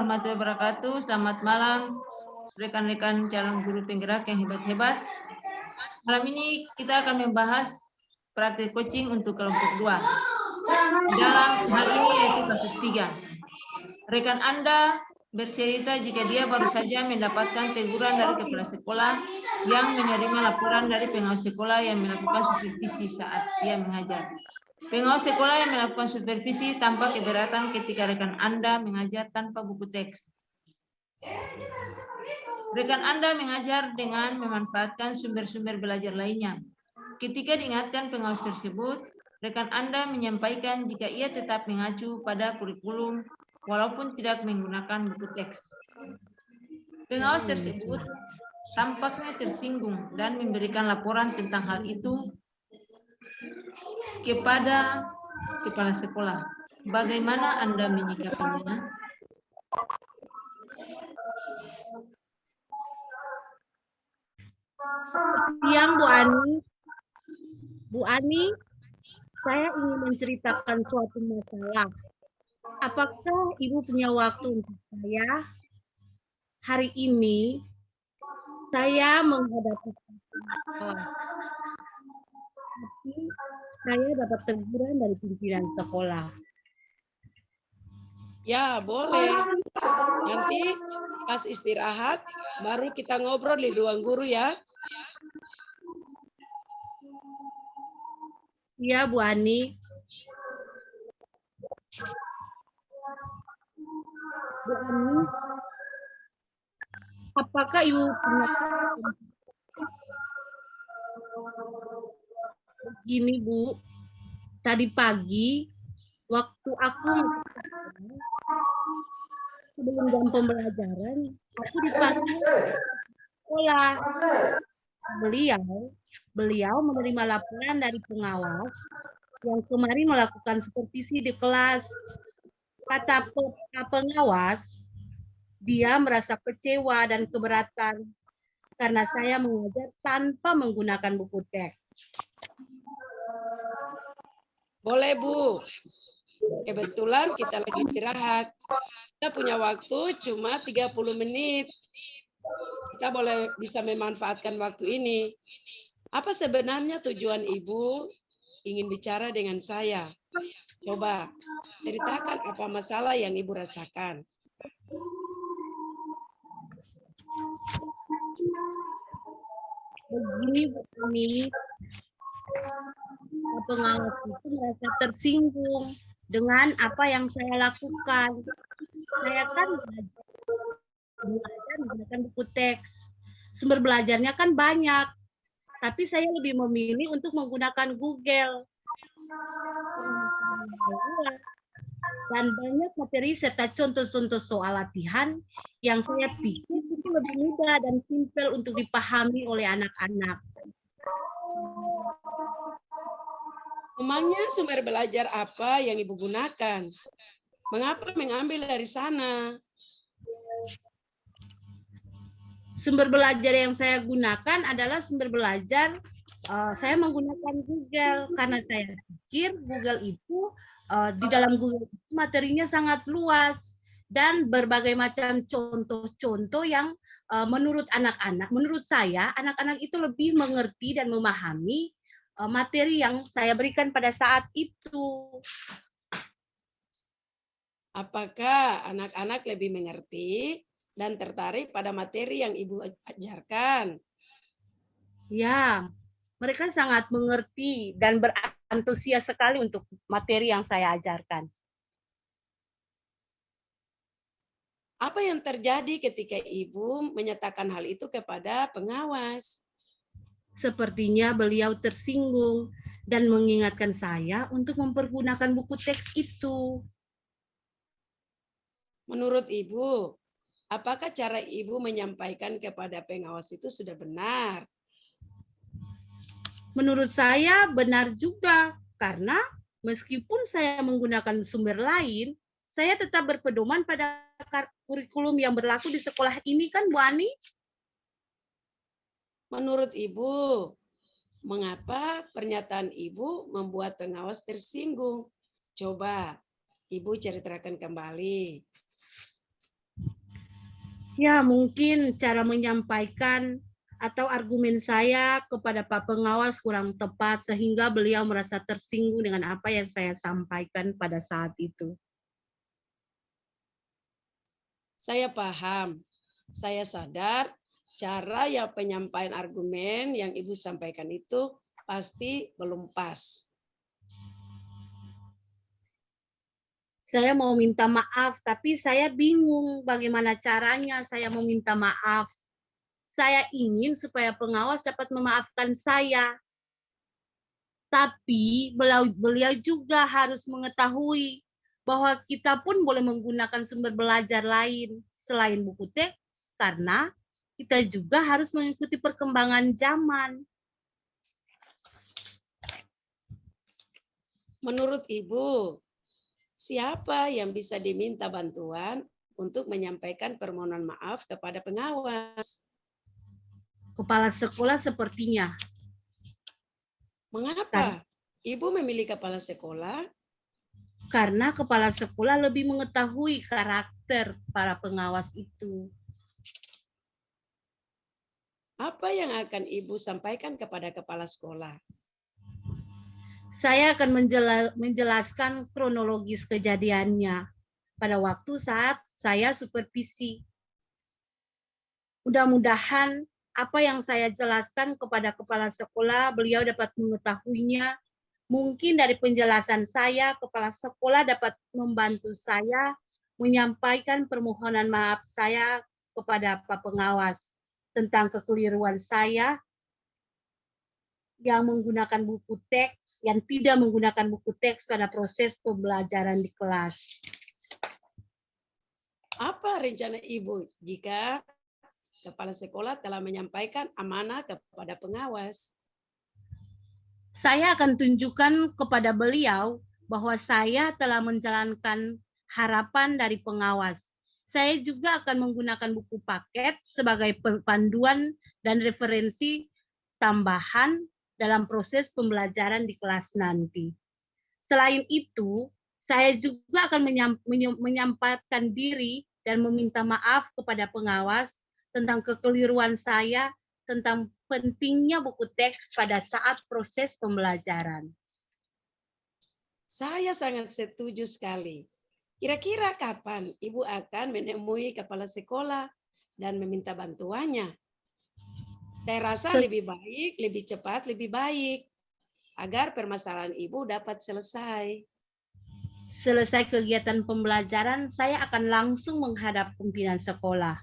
warahmatullahi wabarakatuh. Selamat malam rekan-rekan calon guru penggerak yang hebat-hebat. Malam ini kita akan membahas praktik coaching untuk kelompok 2. Dalam hal ini yaitu kasus 3. Rekan Anda bercerita jika dia baru saja mendapatkan teguran dari kepala sekolah yang menerima laporan dari pengawas sekolah yang melakukan supervisi saat dia mengajar. Pengawas sekolah yang melakukan supervisi tanpa keberatan ketika rekan Anda mengajar tanpa buku teks. Rekan Anda mengajar dengan memanfaatkan sumber-sumber belajar lainnya. Ketika diingatkan pengawas tersebut, rekan Anda menyampaikan jika ia tetap mengacu pada kurikulum walaupun tidak menggunakan buku teks. Pengawas tersebut tampaknya tersinggung dan memberikan laporan tentang hal itu kepada kepala sekolah. Bagaimana Anda menyikapinya? Siang Bu Ani. Bu Ani, saya ingin menceritakan suatu masalah. Apakah Ibu punya waktu untuk saya? Hari ini saya menghadapi masalah. Tapi saya dapat teguran dari pimpinan sekolah. Ya, boleh. Nanti pas istirahat baru kita ngobrol di ruang guru ya. Iya, Bu Ani. Bu Ani, apakah Ibu punya begini, Bu? Tadi pagi waktu aku sebelum jam pembelajaran, aku dipanggil sekolah. Beliau menerima laporan dari pengawas yang kemarin melakukan supervisi di kelas. Kata pengawas, dia merasa kecewa dan keberatan karena saya mengajar tanpa menggunakan buku teks. Boleh, Bu. Kebetulan kita lagi istirahat. Kita punya waktu cuma 30 menit. Kita bisa memanfaatkan waktu ini. Apa sebenarnya tujuan Ibu ingin bicara dengan saya? Coba ceritakan apa masalah yang Ibu rasakan. Begini, Bu Ani, pengawas itu merasa tersinggung dengan apa yang saya lakukan. Saya kan belajar menggunakan buku teks. Sumber belajarnya kan banyak, tapi saya lebih memilih untuk menggunakan Google. Dan banyak materi serta contoh-contoh soal latihan yang saya pikir itu lebih mudah dan simpel untuk dipahami oleh anak-anak. Memangnya sumber belajar apa yang Ibu gunakan? Mengapa mengambil dari sana? Sumber belajar yang saya gunakan adalah sumber belajar, saya menggunakan Google karena saya pikir Google itu, di dalam Google itu materinya sangat luas dan berbagai macam contoh-contoh yang menurut saya, anak-anak itu lebih mengerti dan memahami materi yang saya berikan pada saat itu. Apakah anak-anak lebih mengerti dan tertarik pada materi yang Ibu ajarkan? Ya, mereka sangat mengerti dan berantusias sekali untuk materi yang saya ajarkan. Apa yang terjadi ketika Ibu menyatakan hal itu kepada pengawas? Sepertinya beliau tersinggung dan mengingatkan saya untuk mempergunakan buku teks itu. Menurut Ibu, apakah cara Ibu menyampaikan kepada pengawas itu sudah benar? Menurut saya benar juga, karena meskipun saya menggunakan sumber lain, saya tetap berpedoman pada kurikulum yang berlaku di sekolah ini kan, Bu Ani? Menurut Ibu, mengapa pernyataan Ibu membuat pengawas tersinggung? Coba Ibu ceritakan kembali. Ya, mungkin cara menyampaikan atau argumen saya kepada Pak Pengawas kurang tepat sehingga beliau merasa tersinggung dengan apa yang saya sampaikan pada saat itu. Saya paham, saya sadar cara yang penyampaian argumen yang Ibu sampaikan itu pasti belum pas. Saya mau minta maaf, tapi saya bingung bagaimana caranya saya meminta maaf. Saya ingin supaya pengawas dapat memaafkan saya. Tapi beliau juga harus mengetahui bahwa kita pun boleh menggunakan sumber belajar lain selain buku teks, karena kita juga harus mengikuti perkembangan zaman. Menurut Ibu, siapa yang bisa diminta bantuan untuk menyampaikan permohonan maaf kepada pengawas? Kepala sekolah sepertinya. Mengapa Ibu memilih kepala sekolah? Karena kepala sekolah lebih mengetahui karakter para pengawas itu. Apa yang akan Ibu sampaikan kepada kepala sekolah? Saya akan menjelaskan kronologis kejadiannya pada waktu saat saya supervisi. Mudah-mudahan apa yang saya jelaskan kepada kepala sekolah, beliau dapat mengetahuinya. Mungkin dari penjelasan saya, kepala sekolah dapat membantu saya menyampaikan permohonan maaf saya kepada Pak Pengawas tentang kekeliruan saya yang menggunakan buku teks, yang tidak menggunakan buku teks pada proses pembelajaran di kelas. Apa rencana Ibu jika kepala sekolah telah menyampaikan amanah kepada pengawas? Saya akan tunjukkan kepada beliau bahwa saya telah menjalankan harapan dari pengawas. Saya juga akan menggunakan buku paket sebagai panduan dan referensi tambahan dalam proses pembelajaran di kelas nanti. Selain itu, saya juga akan menyampaikan diri dan meminta maaf kepada pengawas tentang kekeliruan saya tentang pentingnya buku teks pada saat proses pembelajaran. Saya sangat setuju sekali. Kira-kira kapan Ibu akan menemui kepala sekolah dan meminta bantuannya? Saya rasa lebih baik, lebih cepat, lebih baik agar permasalahan Ibu dapat selesai. Selesai kegiatan pembelajaran, saya akan langsung menghadap pimpinan sekolah.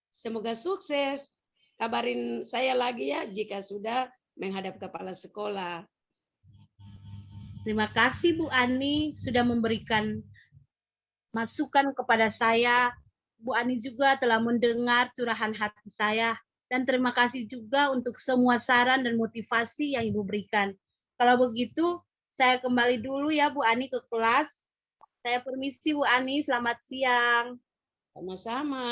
Semoga sukses. Kabarin saya lagi ya jika sudah menghadap kepala sekolah. Terima kasih Bu Ani sudah memberikan masukan kepada saya. Bu Ani juga telah mendengar curahan hati saya. Dan terima kasih juga untuk semua saran dan motivasi yang Ibu berikan. Kalau begitu, saya kembali dulu ya Bu Ani ke kelas. Saya permisi Bu Ani, selamat siang. Sama-sama.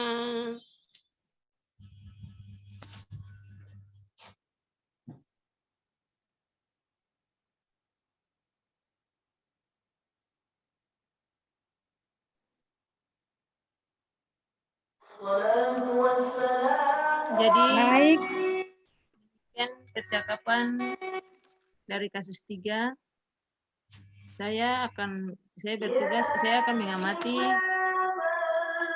Jadi Baik. percakapan dari kasus 3. Saya bertugas, saya akan mengamati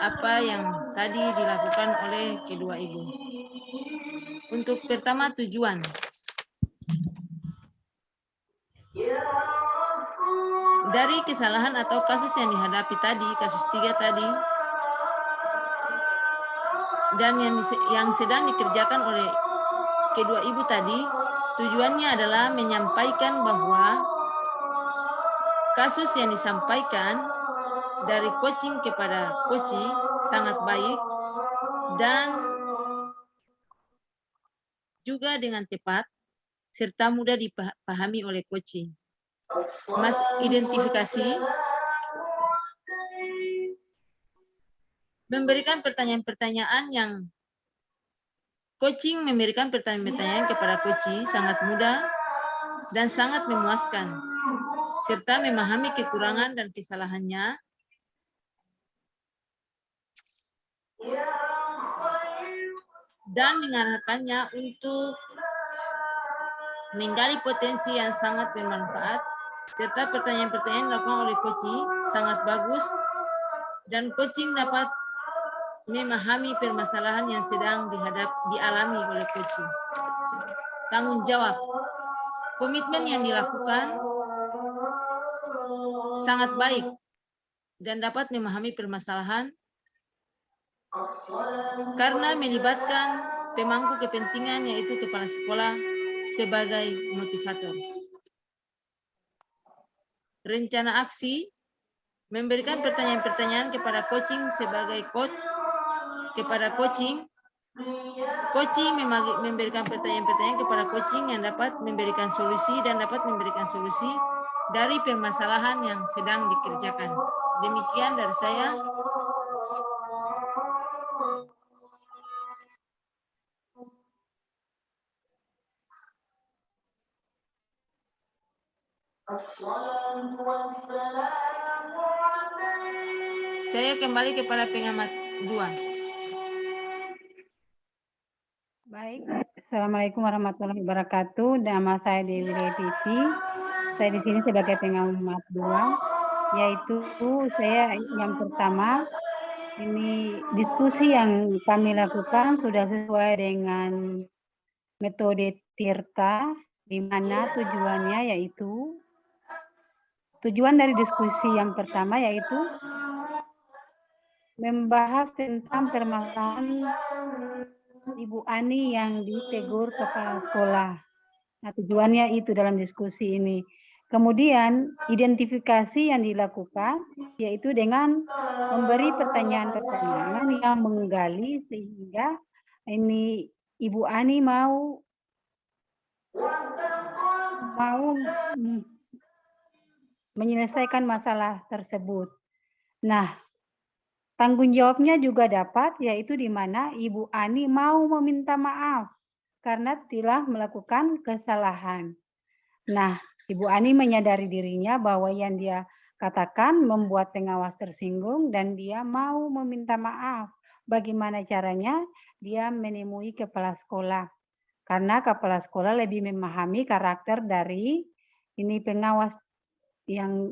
apa yang tadi dilakukan oleh kedua ibu. Untuk pertama, tujuan. Dari kesalahan atau kasus yang dihadapi tadi, kasus 3 tadi, dan yang sedang dikerjakan oleh kedua ibu tadi, tujuannya adalah menyampaikan bahwa kasus yang disampaikan dari coaching kepada coachi sangat baik dan juga dengan tepat serta mudah dipahami oleh coaching. Mas identifikasi, memberikan pertanyaan-pertanyaan yang coaching memberikan pertanyaan-pertanyaan kepada coaching sangat mudah dan sangat memuaskan, serta memahami kekurangan dan kesalahannya dan mengarahkannya untuk menggali potensi yang sangat bermanfaat, serta pertanyaan-pertanyaan dilakukan oleh coaching sangat bagus, dan coaching dapat memahami permasalahan yang sedang dialami oleh coaching. Tanggung jawab. Komitmen yang dilakukan sangat baik dan dapat memahami permasalahan karena melibatkan pemangku kepentingan yaitu kepala sekolah sebagai motivator. Rencana aksi, memberikan pertanyaan-pertanyaan kepada coaching sebagai coach kepada coaching. Coaching memberikan pertanyaan-pertanyaan kepada coaching yang dapat memberikan solusi dan dapat memberikan solusi dari permasalahan yang sedang dikerjakan. Demikian dari saya. Saya kembali kepada pengamat 2. Baik, Assalamualaikum warahmatullahi wabarakatuh. Nama saya Dewi Reviti. Saya di sini sebagai pengamat 2, yaitu saya yang pertama, ini diskusi yang kami lakukan sudah sesuai dengan metode Tirta, di mana tujuannya yaitu, tujuan dari diskusi yang pertama yaitu membahas tentang permasalahan Ibu Ani yang ditegur kepala sekolah. Nah, tujuannya itu dalam diskusi ini. Kemudian identifikasi yang dilakukan yaitu dengan memberi pertanyaan-pertanyaan yang menggali sehingga ini Ibu Ani mau menyelesaikan masalah tersebut. Nah, tanggung jawabnya juga dapat, yaitu di mana Ibu Ani mau meminta maaf karena telah melakukan kesalahan. Nah, Ibu Ani menyadari dirinya bahwa yang dia katakan membuat pengawas tersinggung dan dia mau meminta maaf. Bagaimana caranya? Dia menemui kepala sekolah. Karena kepala sekolah lebih memahami karakter dari ini pengawas yang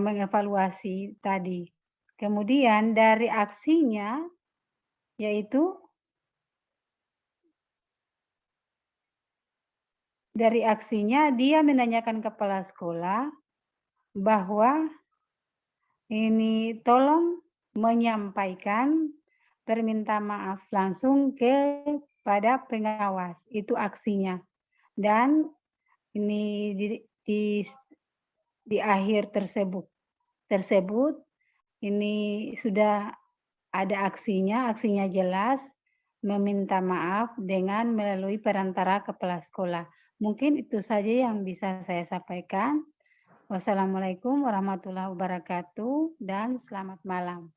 mengevaluasi tadi. Kemudian dari aksinya yaitu dia menanyakan kepala sekolah bahwa ini tolong menyampaikan permintaan maaf langsung kepada pengawas. Itu aksinya. Dan ini di akhir tersebut ini sudah ada aksinya jelas, meminta maaf dengan melalui perantara kepala sekolah. Mungkin itu saja yang bisa saya sampaikan. Wassalamualaikum warahmatullahi wabarakatuh dan selamat malam.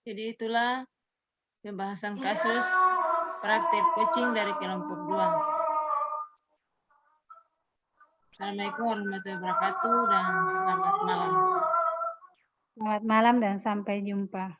Jadi itulah pembahasan kasus praktek coaching dari kelompok 2. Assalamualaikum warahmatullahi wabarakatuh dan selamat malam. Selamat malam dan sampai jumpa.